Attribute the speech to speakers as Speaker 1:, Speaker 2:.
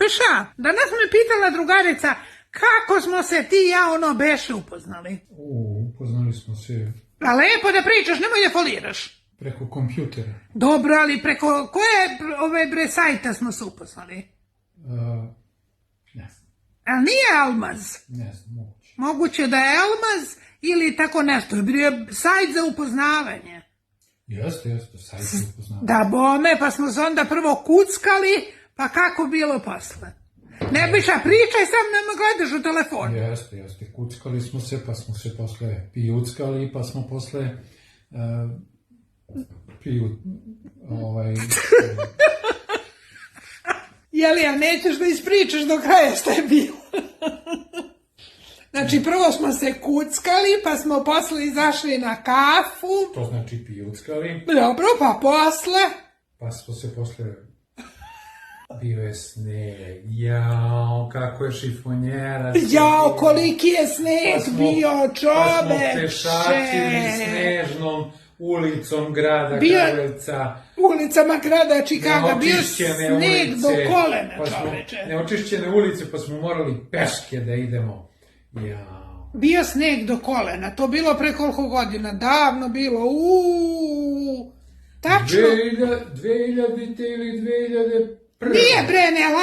Speaker 1: Beša, danas me pitala drugarica kako smo se ti i ja beše upoznali.
Speaker 2: Upoznali smo se
Speaker 1: A lepo da pričaš, nemoj da foliraš.
Speaker 2: preko kompjutera.
Speaker 1: Dobro, ali preko koje sajta smo se upoznali?
Speaker 2: Ne znam,
Speaker 1: Ali nije Almaz.
Speaker 2: ne znam, moguće.
Speaker 1: Moguće da je Almaz ili tako nešto. Bio je sajt za upoznavanje.
Speaker 2: Jeste, sajt se upoznavanje.
Speaker 1: Da bome, pa smo se onda prvo kuckali, pa kako bilo posle. Ne biša, pričaj sam, nema gledaš u telefon.
Speaker 2: Jeste, kuckali smo se, pa smo se posle pijuckali, pa smo posle
Speaker 1: Jeli, a nećeš da ispričaš do kraja šta je bilo? Znači, prvo smo se kuckali, pa smo posle izašli na kafu.
Speaker 2: to znači pijuckali,
Speaker 1: Dobro, pa posle.
Speaker 2: pa smo se posle bio je sneg, jao, kako je šifonjera.
Speaker 1: Jao, koliki je sneg bio,
Speaker 2: Pa smo
Speaker 1: čoveče.
Speaker 2: pešačili snežnom ulicom grada Kragujevca.
Speaker 1: Ulicama grada Čikaga, bio sneg do kolena,
Speaker 2: pa smo,
Speaker 1: čoveče.
Speaker 2: neočišćene ulice, pa smo morali peške da idemo. Jao.
Speaker 1: Bio sneg do kolena, to bilo pre koliko godina, davno bilo, tačno.
Speaker 2: 2000 ili 2001.
Speaker 1: Nije bre, ne